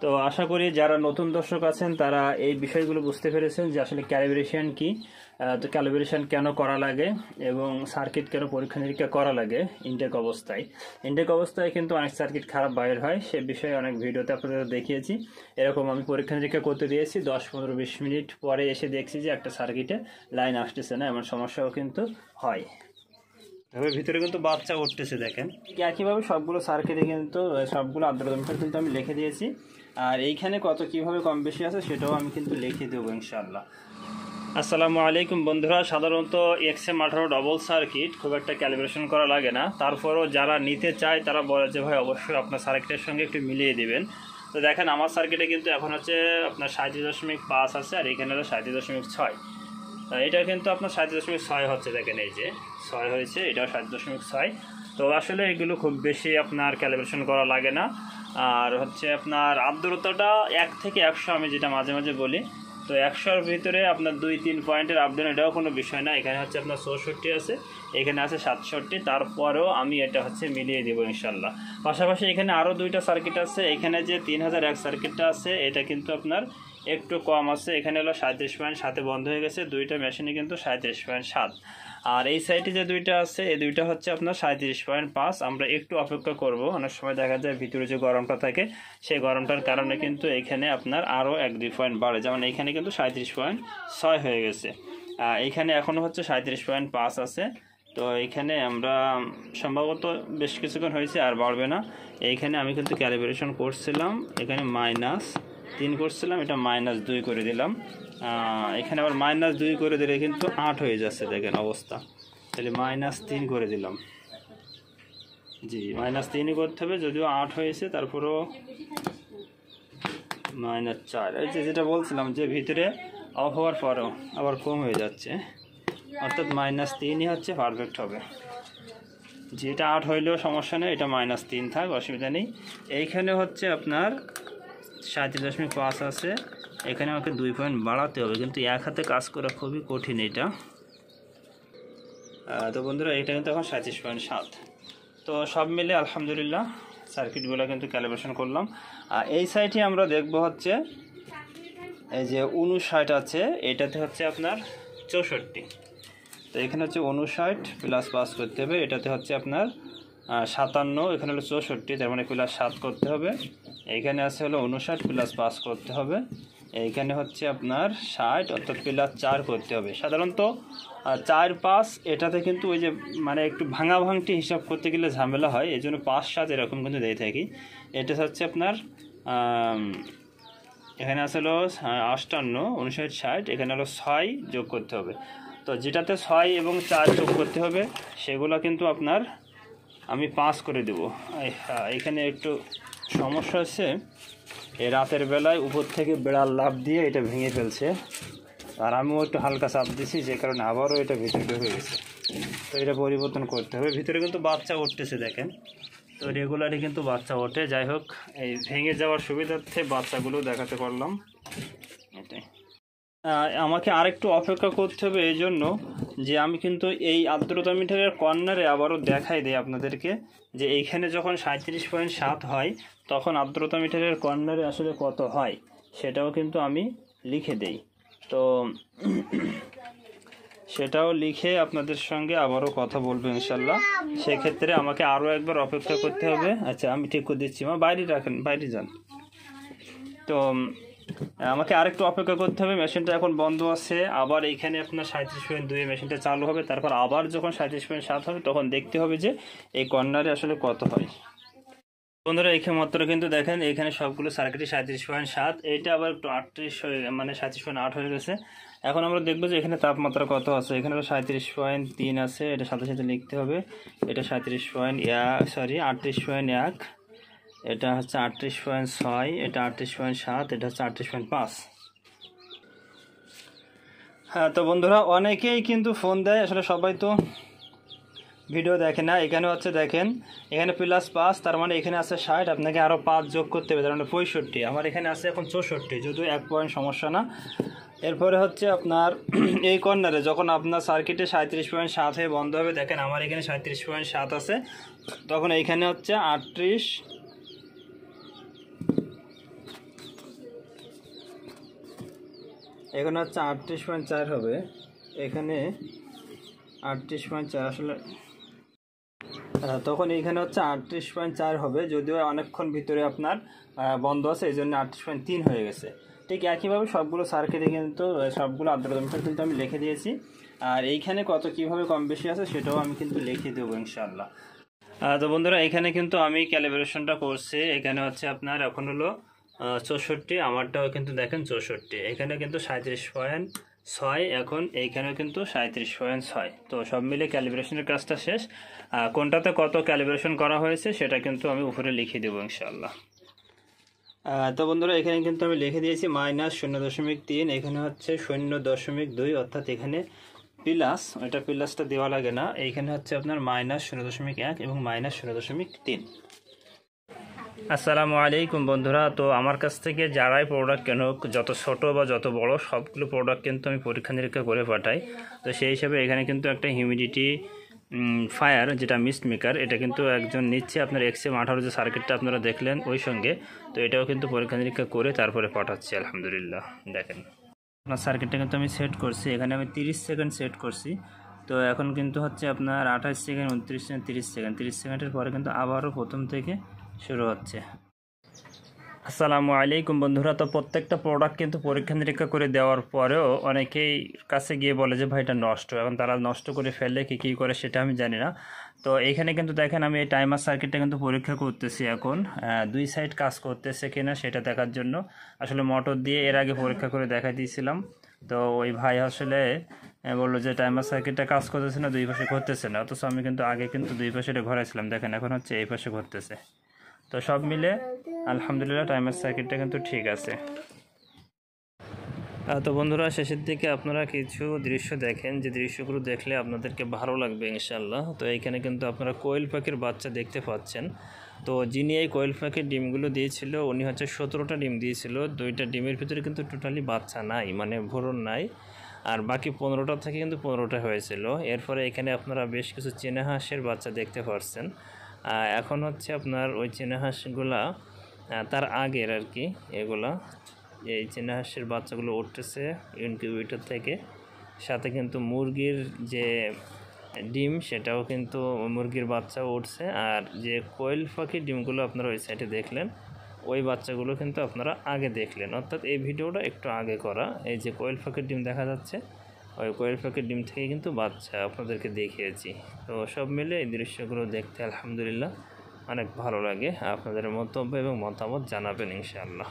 তো আশা করি যারা নতুন দর্শক আছেন তারা এই বিষয়গুলো বুঝতে পেরেছেন যে আসলে ক্যালিব্রেশন কি, তো ক্যালিব্রেশন কেন করা লাগে এবং সার্কিট কেন পরীক্ষা নিরীক্ষা করা লাগে ইনটেক অবস্থায় কিন্তু অনেক সার্কিট খারাপ বাইর হয়। সে বিষয়ে অনেক ভিডিওতে আপনাদের দেখিয়েছি। এরকম আমি পরীক্ষা নিরীক্ষা করতে দিয়েছি, 10-15-20 মিনিট পরে এসে দেখছি যে একটা সার্কিটে লাইন আসতেছে না, এমন সমস্যাও কিন্তু হয়। তবে ভিতরে কিন্তু বাচ্চা উঠতেছে দেখেন। একইভাবে সবগুলো সার্কিটে কিন্তু সবগুলো আর্দ্রতা মিটার কিন্তু আমি লিখে দিয়েছি, আর এইখানে কত কিভাবে কম বেশি আছে সেটাও আমি কিন্তু লিখে দেবো ইনশাআল্লাহ। আসসালামু আলাইকুম বন্ধুরা। সাধারণত XM18 ডবল সার্কিট খুব একটা ক্যালিব্রেশন করা লাগে না, তারপরও যারা নিতে চায় তারা বলে যে ভাই অবশ্যই আপনার সার্কিটের সঙ্গে একটু মিলিয়ে দিবেন। তো দেখেন আমার সার্কিটে কিন্তু এখন হচ্ছে আপনার 37.5 আছে, আর এখানে হলো 37.6। এটা কিন্তু আপনার 37.6 হচ্ছে, দেখেন এই যে 6 হয়েছে, এটাও 37.6। তো আসলে এগুলো খুব বেশি আপনার ক্যালিব্রেশন করা লাগে না। আর হচ্ছে আপনার আর্দ্রতাটা 1 থেকে 100 আমি যেটা মাঝে মাঝে বলি, তো 100-র ভিতরে আপনার 2-3 পয়েন্টের আপডাউন এটাও কোনো বিষয় না। এখানে হচ্ছে আপনার 64 আছে, এখানে আছে 67, তারপরেও আমি এটা হচ্ছে মিলিয়ে দেবো ইনশাল্লাহ। পাশাপাশি এখানে আরও 2টা সার্কিট আছে। এখানে যে 3001 সার্কিটটা আছে এটা কিন্তু আপনার একটু কম আছে, এখানে হলো 37.7 বন্ধ হয়ে গেছে, 2টা মেশিনে কিন্তু 37.7। আর এই সাইডে যে 2টা আছে এই 2টা হচ্ছে আপনার 37.5। আমরা একটু অপেক্ষা করব, অনেক সময় দেখা যায় ভিতরে যে গরমটা থাকে সেই গরমটার কারণে কিন্তু এখানে আপনার আরও 1-2 পয়েন্ট বাড়ে। যেমন এইখানে কিন্তু 37.6 হয়ে গেছে, এইখানে এখনও হচ্ছে 37.5 আছে। তো এইখানে আমরা সম্ভবত বেশ কিছুক্ষণ হয়েছে, আর বাড়বে না। এইখানে আমি কিন্তু ক্যালিব্রেশন করছিলাম, এখানে -3 করছিলাম, এটা -2 করে দিলাম। এখানে আবার -2 করে দিলে কিন্তু 8 হয়ে যাচ্ছে, দেখেন অবস্থা। তাহলে -3 করে দিলাম, জি -3ই করতে হবে, যদিও 8 হয়েছে, তারপরও -4। এই যেটা বলছিলাম যে ভিতরে অফ হওয়ার পরেও আবার কম হয়ে যাচ্ছে, অর্থাৎ -3ই হচ্ছে পারফেক্ট হবে। যেটা 8 হইলেও সমস্যা নেই, এটা -3 থাক, অসুবিধা নেই। এইখানে হচ্ছে আপনার 37.5 আছে, এখানে আমাকে 2 পয়েন্ট বাড়াতে হবে, কিন্তু এক হাতে কাজ করা খুবই কঠিন এটা। তো বন্ধুরা এটা কিন্তু এখন 37.7। তো সব মিলে আলহামদুলিল্লাহ সার্কিটগুলো কিন্তু ক্যালিব্রেশন করলাম। এই সাইডে আমরা দেখব হচ্ছে এই যে 59 আছে, এটাতে হচ্ছে আপনার 64। তো এখানে হচ্ছে 59 প্লাস 5 করতে হবে, এটাতে হচ্ছে আপনার 57, এখানে হলো 64, তার মানে প্লাস 7 করতে হবে। এইখানে আছে হলো 59 প্লাস 5 করতে হবে, এইখানে হচ্ছে আপনার 60, অর্থাৎ প্লাস 4 করতে হবে। সাধারণত 4-5 এটাতে কিন্তু ওই যে মানে একটু ভাঙাভাঙটি হিসাব করতে গেলে ঝামেলা হয়, এই জন্য 5-7 এরকম কিন্তু দিয়ে থাকি। এটা হচ্ছে আপনার এখানে আছে হলো 58, 59, 60, এখানে হলো 6 যোগ করতে হবে। তো যেটাতে 6 এবং 4 যোগ করতে হবে সেগুলো কিন্তু আপনার আমি 5 করে দেব। এখানে একটু সমস্যা হচ্ছে, এই রাতের বেলায় উপর থেকে বেড়াল লাফ দিয়ে এটা ভেঙে ফেলছে, আর আমিও একটু হালকা চাপ দিছি, যে কারণে আবারও এটা ভিতরে হয়ে গেছে। তো এটা পরিবর্তন করতে হবে। ভিতরে কিন্তু বাচ্চা উঠতেছে দেখেন, তো রেগুলারই কিন্তু বাচ্চা ওঠে। যাই হোক, এই ভেঙে যাওয়ার সুবিধার্থে বাচ্চাগুলো দেখাতে পারলাম, এটাই। আমাকে আরেকটু অপেক্ষা করতে হবে এই জন্য যে আমি কিন্তু এই আর্দ্রতা মিটারের কর্নারে আবারও দেখাই দিই আপনাদেরকে যে এইখানে যখন 37.7 হয় তখন আর্দ্রতা মিটারের কর্নারে আসলে কত হয় সেটাও কিন্তু আমি লিখে দেই। তো সেটাও লিখে আপনাদের সঙ্গে আবারও কথা বলবো ইনশাল্লাহ। সেক্ষেত্রে আমাকে আরও একবার অপেক্ষা করতে হবে। আচ্ছা আমি ঠিক করে দিচ্ছি, বাইরে রাখেন, বাইরে যান। তো আমাকে আরেকটু অপেক্ষা করতে হবে, মেশিনটা এখন বন্ধ আছে। আবার এইখানে আপনার 37.2 মেশিনটা চালু হবে, তারপর আবার যখন 37.7 হবে তখন দেখতে হবে যে এই কর্নারে আসলে কত হয়। বন্ধুরা এখানে মাত্র কিন্তু দেখেন এখানে সবগুলো সার্কিটই 37.7, এইটা আবার একটু 38 হয়ে মানে 37.8 হয়ে গেছে। এখন আমরা দেখবো যে এখানে তাপমাত্রা কত আছে। এখানে 37.3 আছে, এটা সাথে সাথে লিখতে হবে। এটা 38.1, এটা হচ্ছে 38.6, এটা 38.7, এটা হচ্ছে 38.5। হ্যাঁ, তো বন্ধুরা অনেকেই কিন্তু ফোন দেয়, আসলে সবাই তো ভিডিও দেখে না। এখানে হচ্ছে দেখেন এখানে +5, তার মানে এখানে আছে 60, আপনাকে আরও 5 যোগ করতে হবে, তার মানে 65। আমার এখানে আছে এখন 64, যদিও 1 পয়েন্ট সমস্যা না। এরপরে হচ্ছে আপনার এই কর্নারে যখন আপনার সার্কিটে 37.7 হয়ে বন্ধ হবে, দেখেন আমার এখানে 37.7 আছে, তখন এইখানে হচ্ছে এখানে হচ্ছে 38.4 হবে, এখানে 38.4 আসলে তখন এইখানে হচ্ছে 38.4 হবে, যদিও অনেকক্ষণ ভিতরে আপনার বন্ধ আছে, এই জন্য 38.3 হয়ে গেছে। ঠিক একইভাবে সবগুলো সার্কিটে কিন্তু সবগুলো আদ্রতা কিন্তু আমি লিখে দিয়েছি, আর এইখানে কত কীভাবে কম বেশি আছে সেটাও আমি কিন্তু লিখে দেবো ইনশাআল্লাহ। তো বন্ধুরা এখানে কিন্তু আমি ক্যালিব্রেশনটা করছি, এখানে হচ্ছে আপনার এখন হলো 64, আমারটাও কিন্তু দেখেন 64, এখানে কিন্তু 37.6, এখন এইখানেও কিন্তু 37.6। তো সব মিলে ক্যালিব্রেশনের কাজটা শেষ। কোনটাতে কত ক্যালিব্রেশন করা হয়েছে সেটা কিন্তু আমি উপরে লিখে দেবো ইনশাআল্লাহ। তো বন্ধুরা এখানে কিন্তু আমি লিখে দিয়েছি -0.3, এখানে হচ্ছে 0.2, অর্থাৎ এখানে প্লাস, ওইটা প্লাসটা দেওয়া লাগে না, এইখানে হচ্ছে আপনার -0.1 এবং -0.3। আসসালামু আলাইকুম বন্ধুরা, তো আমার কাছ থেকে যারাই প্রোডাক্ট কেন, যত ছোট বা যত বড় সবগুলো প্রোডাক্ট কিন্তু আমি পরীক্ষা নিরীক্ষা করে পাঠাই। তো সেই হিসাবে এখানে কিন্তু একটা হিউমিডিটি ফায়ার, যেটা মিস্ট মেকার, এটা কিন্তু একজন নিচ্ছে আপনার XM18 যে সার্কিটটা আপনারা দেখলেন ওই সঙ্গে। তো এটাও কিন্তু পরীক্ষা নিরীক্ষা করে তারপরে পাঠাচ্ছি আলহামদুলিল্লাহ। দেখেন আপনার সার্কিটটা কিন্তু আমি সেট করছি, এখানে আমি 30 সেকেন্ড সেট করছি। তো এখন কিন্তু হচ্ছে আপনার 28 সেকেন্ড, 29 সেকেন্ড, 30 সেকেন্ড, 30 সেকেন্ডের পরে কিন্তু আবারও প্রথম থেকে শুরু হচ্ছে। আসসালামু আলাইকুম বন্ধুরা, তো প্রত্যেকটা প্রোডাক্ট কিন্তু পরীক্ষা নিরীক্ষা করে দেওয়ার পরেও অনেকেই কাছে গিয়ে বলে যে ভাই এটা নষ্ট, এখন তারা নষ্ট করে ফেললে কী করে সেটা আমি জানি না। তো এইখানে কিন্তু দেখেন আমি এই টাইমার সার্কিটটা কিন্তু পরীক্ষা করতেছি, এখন 2 সাইড কাজ করতেছে কিনা সেটা দেখার জন্য। আসলে মোটর দিয়ে এর আগে পরীক্ষা করে দেখা দিয়েছিলাম, তো ওই ভাই আসলে বললো যে টাইমার সার্কিটটা কাজ করতেছে না, 2 পাশে ঘুরতেছে না, অথচ আমি কিন্তু আগে কিন্তু 2 পাশে এটা ঘোরাইছিলাম। দেখেন এখন হচ্ছে এই পাশে ঘুরতেছে। তো সব মিলে আলহামদুলিল্লাহ টাইমার সার্কিটটা কিন্তু ঠিক আছে। তো বন্ধুরা শেষের দিকে আপনারা কিছু দৃশ্য দেখেন, যে দৃশ্যগুলো দেখলে আপনাদেরকে ভালো লাগবে ইনশাআল্লাহ। তো এইখানে কিন্তু আপনারা কোয়েল পাখির বাচ্চা দেখতে পাচ্ছেন। তো যিনি এই কোয়েল পাখির ডিমগুলো দিয়েছিল উনি হচ্ছে 17টা ডিম দিয়েছিল, 2টা ডিমের ভিতরে কিন্তু টোটালি বাচ্চা নাই, মানে ভ্রূণ নাই, আর বাকি 15টা থেকে কিন্তু 15টা হয়েছিল। এরপরে এখানে আপনারা বেশ কিছু চীনা হাঁসের বাচ্চা দেখতে পাচ্ছেন। এখন হচ্ছে আপনার ওই চীনা হাঁসগুলা তার আগের আর কি, এগুলা এই চীনা হাঁসের বাচ্চাগুলো উঠতেছে ইনকিউবেটর থেকে, সাথে কিন্তু মুরগির যে ডিম সেটাও কিন্তু মুরগির বাচ্চাও উঠছে। আর যে কোয়েল পাখির ডিমগুলো আপনারা ওই সাইডে দেখলেন ওই বাচ্চাগুলো কিন্তু আপনারা আগে দেখলেন, অর্থাৎ এই ভিডিওটা একটু আগে করা। এই যে কোয়েল পাখির ডিম দেখা যাচ্ছে, ওই কোয়েল পাখির ডিম থেকে কিন্তু বাচ্চা আপনাদেরকে দেখিয়েছি। তো সব মিলে এই দৃশ্যগুলো দেখতে আলহামদুলিল্লাহ অনেক ভালো লাগে। আপনাদের মন্তব্য এবং মতামত জানাবেন ইনশাআল্লাহ।